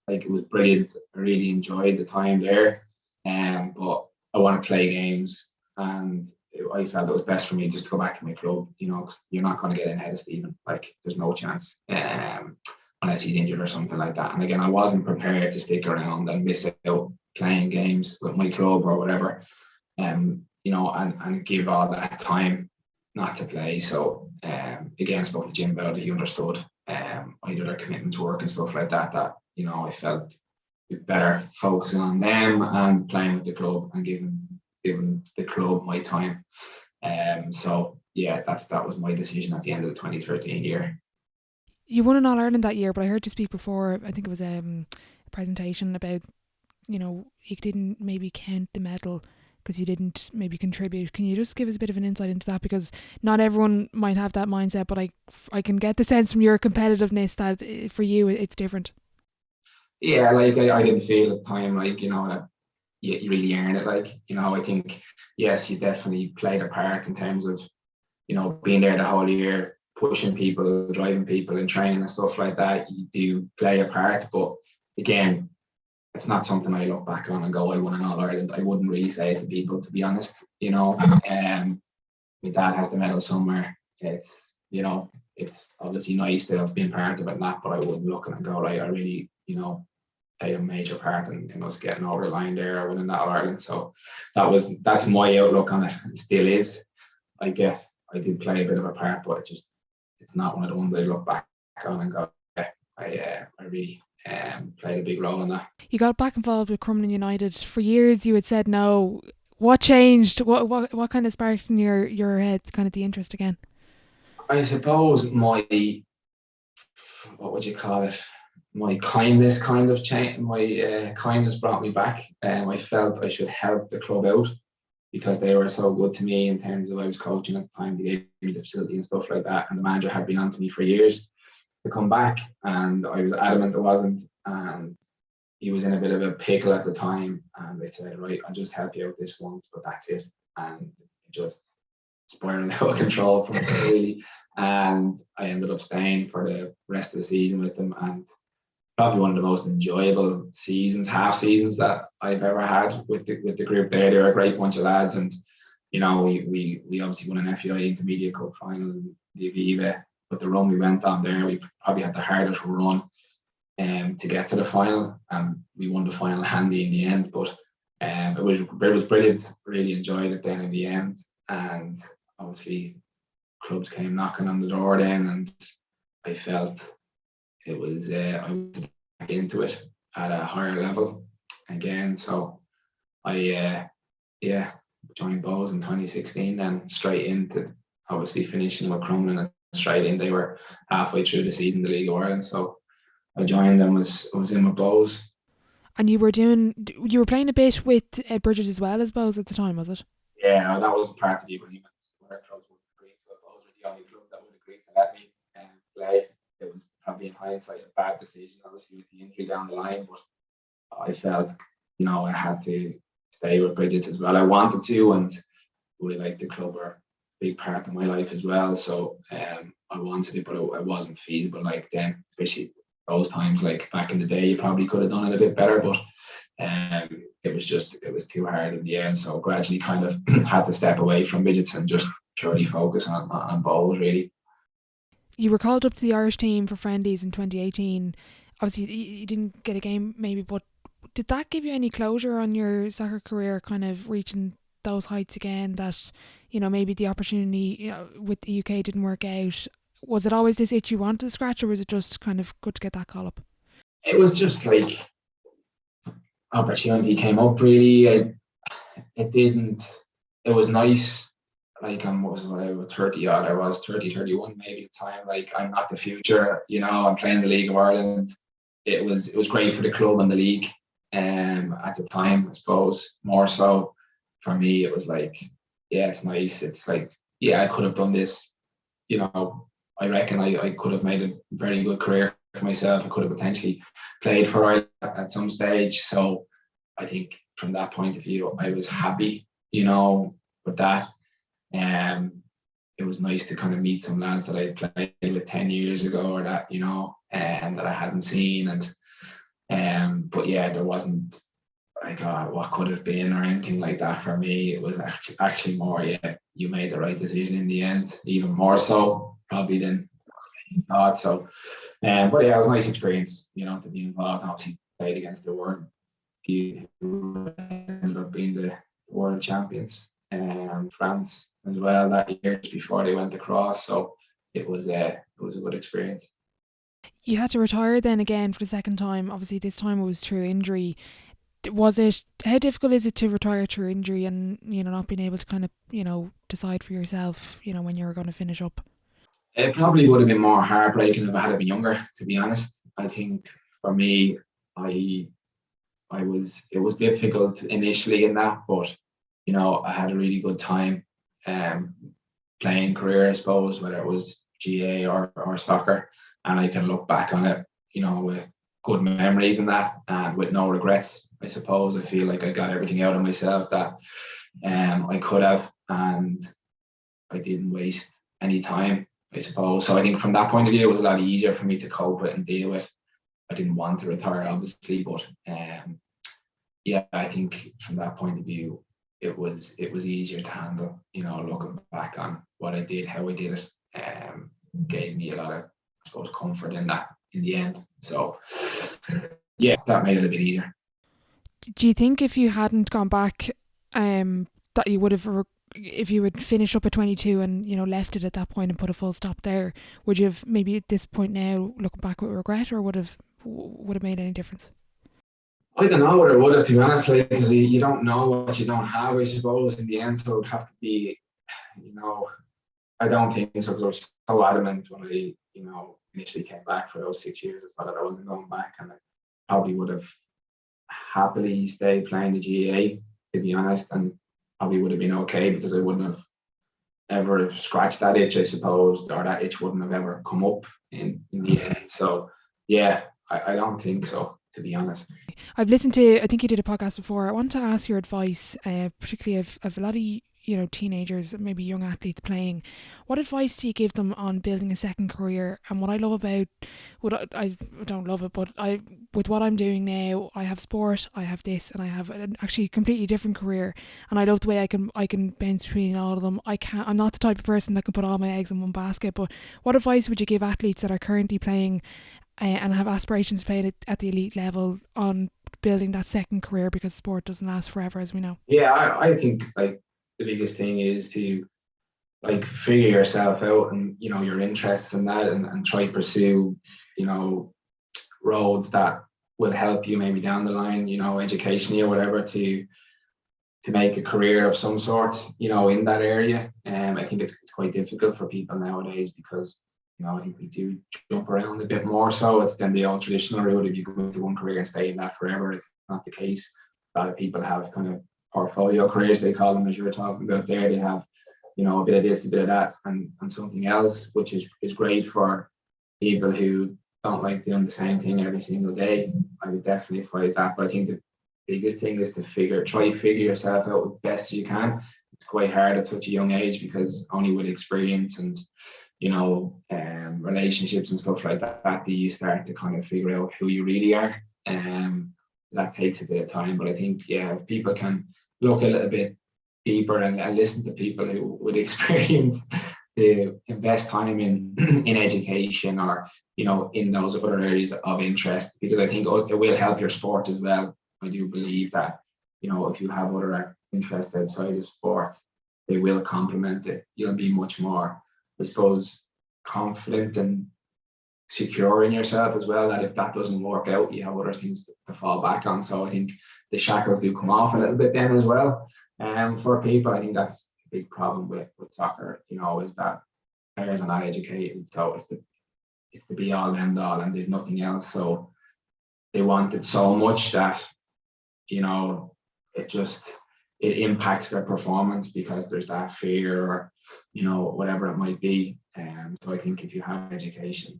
Speaker 2: like, it was brilliant. I really enjoyed the time there, but I want to play games, and I felt it was best for me just to go back to my club, you know, because you're not going to get in ahead of Stephen. Like, there's no chance, unless he's injured or something like that. And again, I wasn't prepared to stick around and miss out playing games with my club or whatever, you know, and give all that time not to play. So again, I spoke to Jim about it. He understood. I did a commitment to work and stuff like that, you know, I felt better focusing on them and playing with the club and giving the club my time. So yeah, that was my decision at the end of the 2013 year.
Speaker 1: You won an All-Ireland that year, but I heard you speak before, I think it was a presentation about, you know, you didn't maybe count the medal because you didn't maybe contribute. Can you just give us a bit of an insight into that? Because not everyone might have that mindset, but I can get the sense from your competitiveness that for you it's different.
Speaker 2: Yeah, like I didn't feel at the time, like, you know, that you really earn it. Like, you know, I think, yes, you definitely played a part in terms of, you know, being there the whole year, pushing people, driving people and training and stuff like that. You do play a part, but again, it's not something I look back on and go, I won an All-Ireland. I wouldn't really say it to people, to be honest. You know, my dad has the medal somewhere. It's, you know, it's obviously nice to have been part of it and that, but I wouldn't look and go, right, I really, you know, played a major part in us getting over the line there or winning that All-Ireland. So that's my outlook on it. It still is. I did play a bit of a part, but it just it's not one of the ones I look back on and go, yeah, I really played a big role in that.
Speaker 1: You got back involved with Crumlin United. For years you had said no. What changed? What kind of sparked in your head kind of the interest again?
Speaker 2: I suppose what would you call it? My kindness kind of changed. My kindness brought me back. I felt I should help the club out because they were so good to me in terms of I was coaching at the time. They gave me the facility and stuff like that, and the manager had been on to me for years to come back, and I was adamant it wasn't. And he was in a bit of a pickle at the time, and they said, right, I'll just help you out this once, but that's it. And it just spiraled out of control from it, really. And I ended up staying for the rest of the season with them, and probably one of the most enjoyable seasons, half seasons that I've ever had with the group there. They were a great bunch of lads, and we obviously won an FEI Intermediate Cup final in the Aviva. But the run we went on there, we probably had the hardest run to get to the final, and we won the final handy in the end. But it was brilliant. Really enjoyed it then in the end, and obviously clubs came knocking on the door then, and I felt it was I wanted back into it at a higher level again. So I joined Bows in 2016 and straight into obviously finishing with Crumlin and straight in. They were halfway through the season, the League of Ireland. So I joined them, was in with Bows.
Speaker 1: And you were playing a bit with Bridget as well as Bows at the time, was it?
Speaker 2: Yeah, that was part of the agreement. Where clubs would agree to it. Bows were the only club that would agree to let me play. It was probably in hindsight a bad decision, obviously with the injury down the line, but I felt, I had to stay with Bridget as well. I wanted to, and the club were a big part of my life as well. So I wanted it, but it wasn't feasible. Like then, especially those times, like back in the day, you probably could have done it a bit better, but it was too hard in the end. So gradually kind of had to step away from Bridget's and just purely focus on Bowls, really.
Speaker 1: You were called up to the Irish team for friendlies in 2018. Obviously, you didn't get a game maybe, but did that give you any closure on your soccer career, kind of reaching those heights again, that, maybe the opportunity with the UK didn't work out? Was it always this itch you wanted to scratch, or was it just kind of good to get that call up?
Speaker 2: It was just like opportunity came up, really. It was nice. Like I was 30 odd, I was 30, 31 maybe at the time. Like I'm not the future, I'm playing the League of Ireland. It was great for the club and the league at the time, I suppose. More so for me, it was like, yeah, it's nice. It's like, yeah, I could have done this. I reckon I could have made a very good career for myself. I could have potentially played for Ireland at some stage. So I think from that point of view, I was happy, with that. It was nice to kind of meet some lads that I played with 10 years ago, or that, and that I hadn't seen. But yeah, there wasn't like what could have been or anything like that for me. It was actually more, yeah, you made the right decision in the end, even more so probably than you thought. So, but yeah, it was a nice experience, to be involved. Obviously, played against the world, who ended up being the world champions, France as well that year just before they went across. So it was a good experience.
Speaker 1: You had to retire then again for the second time. Obviously, this time it was through injury. How difficult is it to retire through injury and, not being able to kind of, decide for yourself, when you were going to finish up?
Speaker 2: It probably would have been more heartbreaking if I had been younger, to be honest. I think for me, it was difficult initially in that, but I had a really good time playing career, I suppose, whether it was GAA or soccer, and I can look back on it, with good memories and that, and with no regrets. I suppose I feel like I got everything out of myself that I could have, and I didn't waste any time, I suppose. So I think from that point of view, it was a lot easier for me to cope with and deal with. I didn't want to retire, obviously, but yeah, I think from that point of view, it was easier to handle. Looking back on what I did, how I did it, gave me a lot of, I suppose, comfort in that in the end. So yeah, that made it a bit easier.
Speaker 1: Do you think if you hadn't gone back, that you would have if you would finish up at 22 and, you know, left it at that point and put a full stop there, would you have maybe at this point now looking back with regret, or would have made any difference?
Speaker 2: I don't know what it would have, to be honest, because you don't know what you don't have, I suppose, in the end. So it would have to be, you know, I don't think so, because I was so adamant when I, you know, initially came back for those 6 years. I thought that I wasn't going back, and I probably would have happily stayed playing the GAA, to be honest, and probably would have been okay, because I wouldn't have ever scratched that itch, I suppose, or that itch wouldn't have ever come up in the end. So yeah, I don't think so, to be honest.
Speaker 1: I've listened to, I think you did a podcast before. I want to ask your advice, particularly of a lot of, you know, teenagers, maybe young athletes playing. What advice do you give them on building a second career? And what I love about, I don't love it, but with what I'm doing now, I have sport, I have this, and I have an actually completely different career. And I love the way I can bounce between all of them. I'm not the type of person that can put all my eggs in one basket. But what advice would you give athletes that are currently playing and have aspirations to play at the elite level on building that second career, because sport doesn't last forever, as we know?
Speaker 2: Yeah, I think like the biggest thing is to like figure yourself out, and you know, your interests in that, and try to pursue, you know, roads that will help you maybe down the line, you know, educationally or whatever, to make a career of some sort, you know, in that area. I think it's quite difficult for people nowadays, because, you know, I think we do jump around a bit more. So it's then the old traditional route. If you go into one career and stay in that forever, it's not the case. A lot of people have kind of portfolio careers, they call them, as you were talking about there. They have, you know, a bit of this, a bit of that, and something else, which is great for people who don't like doing the same thing every single day. I would definitely advise that. But I think the biggest thing is to try to figure yourself out as best you can. It's quite hard at such a young age, because only with experience and, you know, relationships and stuff like that do you start to kind of figure out who you really are. That takes a bit of time, but I think, yeah, if people can look a little bit deeper and listen to people who with experience, to invest time in education, or, you know, in those other areas of interest, because I think it will help your sport as well. I do believe that, you know, if you have other interests outside of sport, they will complement it. You'll be much more, I suppose, confident and secure in yourself as well, that if that doesn't work out, you have other things to fall back on. So I think the shackles do come off a little bit then as well. For people, I think that's a big problem with soccer, you know, is that players are not educated. So it's the be all end all, and they've nothing else. So they want it so much that, you know, it impacts their performance, because there's that fear, or, you know, whatever it might be. So I think if you have education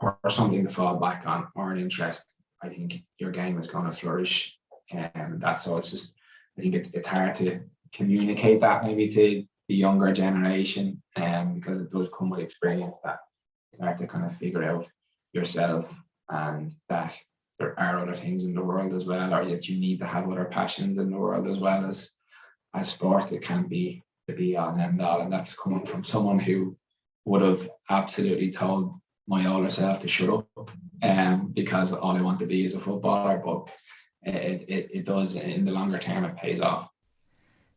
Speaker 2: or something to fall back on, or an interest, I think your game is going to flourish. And that's so it's just, I think it's hard to communicate that maybe to the younger generation, because it does come with experience, that it's hard to kind of figure out yourself, and that there are other things in the world as well, or that you need to have other passions in the world as well as sport. It can't be the be all and end all, and that's coming from someone who would have absolutely told my older self to shut up, because all I want to be is a footballer. But it does, in the longer term, it pays off.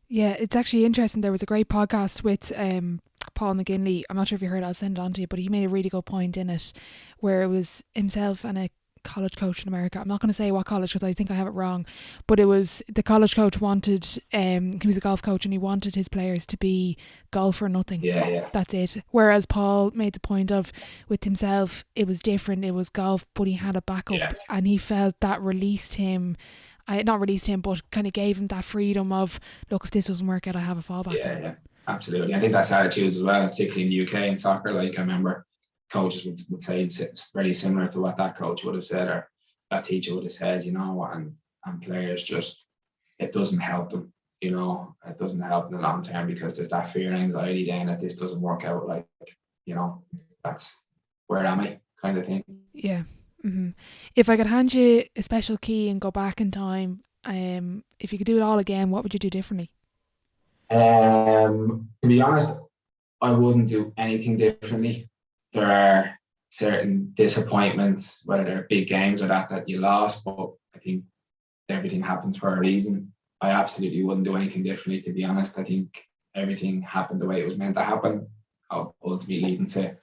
Speaker 1: Yeah, it's actually interesting. There was a great podcast with Paul McGinley. I'm not sure if you heard it, I'll send it on to you, but he made a really good point in it, where it was himself and a college coach in America. I'm not going to say what college, because I think I have it wrong, but it was the college coach wanted, he was a golf coach, and he wanted his players to be golf or nothing.
Speaker 2: Yeah.
Speaker 1: That's it. Whereas Paul made the point of, with himself, it was different. It was golf, but he had a backup, and he felt that released him. Not released him, but kind of gave him that freedom of, look, if this doesn't work out, I have a fallback.
Speaker 2: Yeah, absolutely. I think that's attitudes as well, particularly in the UK in soccer. Like, I remember coaches would say it's very similar to what that coach would have said, or that teacher would have said, you know, and players just, it doesn't help them, you know, it doesn't help in the long term, because there's that fear and anxiety then that this doesn't work out, like, you know, that's where am I kind of thing.
Speaker 1: Yeah. Mm-hmm. If I could hand you a special key and go back in time, if you could do it all again, what would you do differently?
Speaker 2: To be honest, I wouldn't do anything differently. There are certain disappointments, whether they're big games or that you lost, but I think everything happens for a reason. I absolutely wouldn't do anything differently, to be honest. I think everything happened the way it was meant to happen, ultimately leading to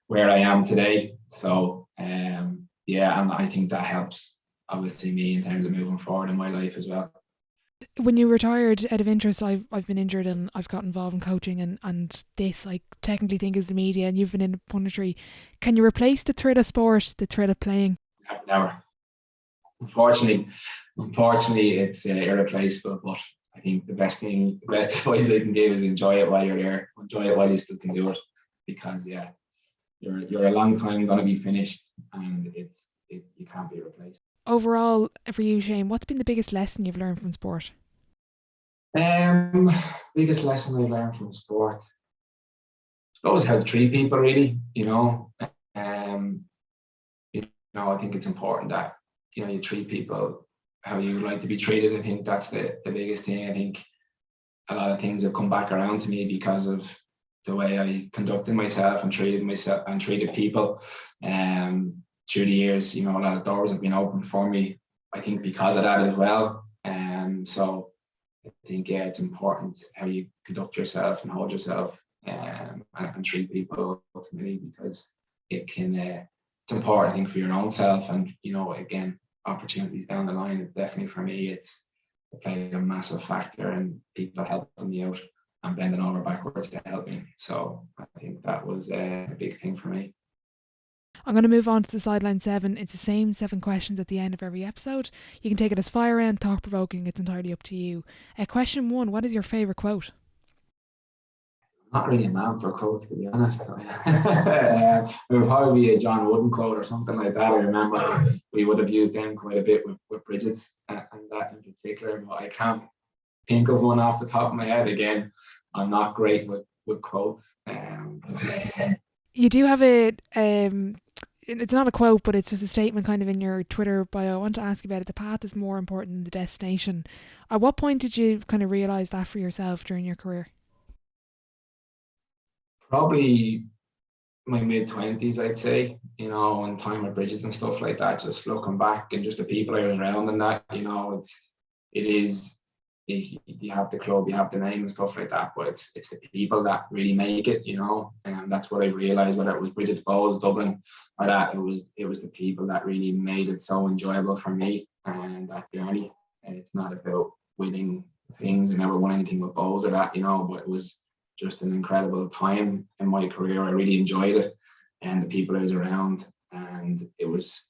Speaker 2: where I am today. So yeah, and I think that helps obviously me in terms of moving forward in my life as well.
Speaker 1: When you retired, out of interest, I've been injured and I've got involved in coaching and this I technically think is the media, and you've been in punditry. Can you replace the thread of sport, the thread of playing?
Speaker 2: Never. Unfortunately, it's irreplaceable. But I think the best advice I can give is enjoy it while you're there. Enjoy it while you still can do it, because yeah, you're a long time going to be finished, and you can't be replaced.
Speaker 1: Overall, for you, Shane, what's been the biggest lesson you've learned from sport?
Speaker 2: Biggest lesson I learned from sport, I suppose, how to treat people. Really, I think it's important that you treat people how you like to be treated. I think that's the biggest thing. I think a lot of things have come back around to me because of the way I conducted myself and treated people. Through the years, a lot of doors have been open for me, I think, because of that as well. So I think, yeah, it's important how you conduct yourself and hold yourself, and treat people ultimately, because it's important, I think, for your own self. And again, opportunities down the line, definitely for me, it played a massive factor in people helping me out and bending over backwards to help me. So I think that was a big thing for me.
Speaker 1: I'm going to move on to the sideline 7. It's the same 7 questions at the end of every episode. You can take it as fire round, thought provoking. It's entirely up to you. Question 1: what is your favourite quote?
Speaker 2: Not really a man for quotes, to be honest. It would probably be a John Wooden quote or something like that. I remember we would have used them quite a bit with Bridget and that in particular, but I can't think of one off the top of my head. Again, I'm not great with quotes.
Speaker 1: You do have it's not a quote, but it's just a statement kind of in your Twitter bio. I want to ask you about it. The path is more important than the destination. At what point did you kind of realise that for yourself during your career?
Speaker 2: Probably my mid-20s, I'd say, and time at Bridges and stuff like that, just looking back, and just the people I was around and that, you have the club, you have the name and stuff like that, but it's the people that really make it, and that's what I've realised, whether it was Bridget's Bowes, Dublin, or that, it was the people that really made it so enjoyable for me and that journey. And it's not about winning things. I never won anything with Bowes or that, but it was just an incredible time in my career. I really enjoyed it, and the people I was around, and it was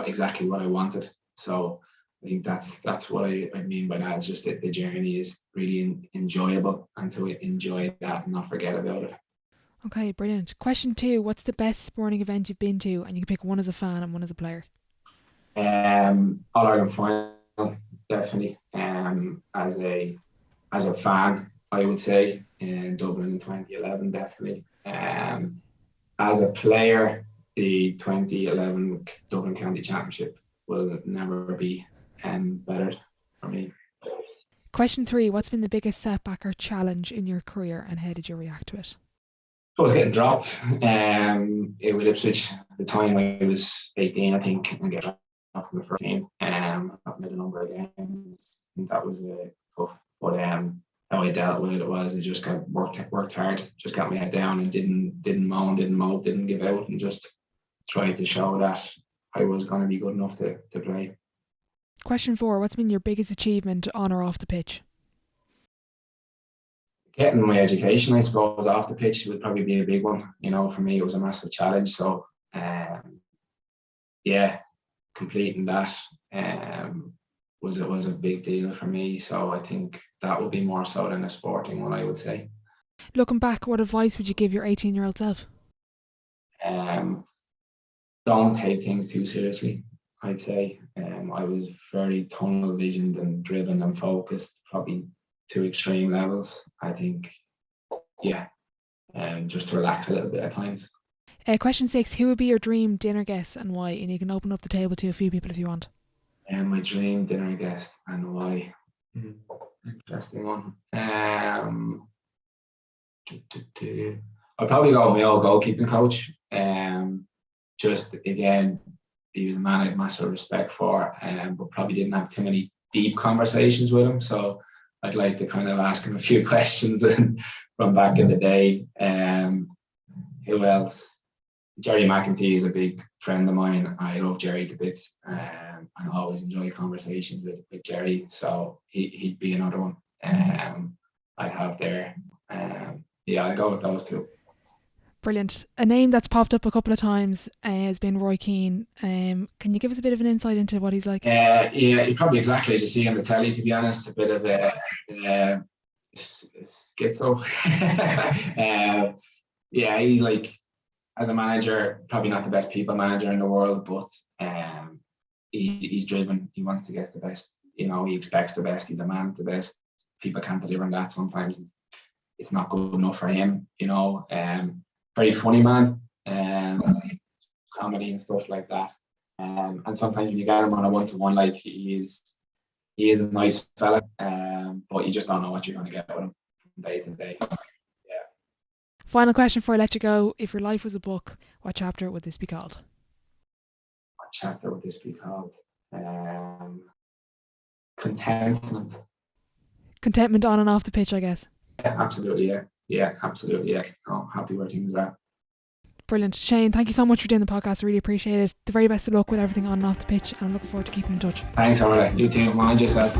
Speaker 2: exactly what I wanted. So I think that's what I mean by that. It's just that the journey is really enjoyable, and to enjoy that and not forget about it.
Speaker 1: Okay, brilliant. Question 2: what's the best sporting event you've been to? And you can pick one as a fan and one as a player.
Speaker 2: All-Ireland final, definitely. As a fan, I would say, in Dublin in 2011, definitely. As a player, the 2011 Dublin County Championship will never be bettered for me.
Speaker 1: Question 3: what's been the biggest setback or challenge in your career, and how did you react to it?
Speaker 2: I was getting dropped with Ipswich at the time. I was 18, I think, and get dropped from the first team. I've made a number of games. I think that was tough. But how I dealt with it was I just worked hard, just got my head down, and didn't moan, didn't mope, didn't give out, and just tried to show that I was going to be good enough to play.
Speaker 1: Question 4: what's been your biggest achievement on or off the pitch?
Speaker 2: Getting my education, I suppose, off the pitch would probably be a big one. For me, it was a massive challenge. So, completing that was a big deal for me. So I think that would be more so than a sporting one, I would say.
Speaker 1: Looking back, what advice would you give your 18-year-old self?
Speaker 2: Don't take things too seriously, I'd say. I was very tunnel visioned and driven and focused, probably to extreme levels. I think, just to relax a little bit at times.
Speaker 1: Question 6: who would be your dream dinner guest and why? And you can open up the table to a few people if you want.
Speaker 2: My dream dinner guest and why? Interesting one. I'll probably go with my old goalkeeping coach. Just again, he was a man I had massive respect for, but probably didn't have too many deep conversations with him. So I'd like to kind of ask him a few questions from back in the day. Who else? Jerry McEntee is a big friend of mine. I love Jerry to bits. I always enjoy conversations with Jerry. So he'd be another one I'd have there. Yeah, I'll go with those two.
Speaker 1: Brilliant. A name that's popped up a couple of times has been Roy Keane. Can you give us a bit of an insight into what he's like?
Speaker 2: Yeah, he's probably exactly as you see on the telly, to be honest. A bit of a schizo. Yeah, he's like, as a manager, probably not the best people manager in the world, but he's driven. He wants to get the best. You know, he expects the best. He demands the best. People can't deliver on that. Sometimes it's not good enough for him. You know, very funny man. Comedy and stuff like that. And sometimes when you get him on a one-to-one, like he is a nice fella. But you just don't know what you're going to get with him from day to day.
Speaker 1: Final question before I let you go. If your life was a book, what chapter would this be called?
Speaker 2: What chapter would this be called? Contentment.
Speaker 1: Contentment on and off the pitch, I guess.
Speaker 2: Yeah, absolutely. Yeah, absolutely. Yeah. Oh, happy where things are at.
Speaker 1: Brilliant. Shane, thank you so much for doing the podcast. I really appreciate it. The very best of luck with everything on and off the pitch, and I'm looking forward to keeping in touch.
Speaker 2: Thanks, Orla. You too. Mind yourself.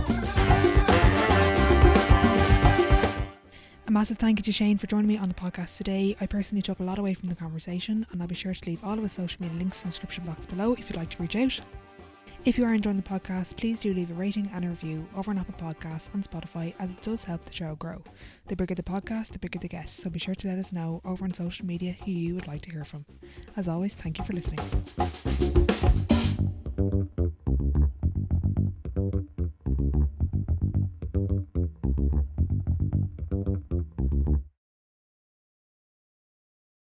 Speaker 1: A massive thank you to Shane for joining me on the podcast today. I personally took a lot away from the conversation, and I'll be sure to leave all of his social media links in the description box below if you'd like to reach out. If you are enjoying the podcast, please do leave a rating and a review over on Apple Podcasts and Spotify, as it does help the show grow. The bigger the podcast, the bigger the guests, so be sure to let us know over on social media who you would like to hear from. As always, thank you for listening.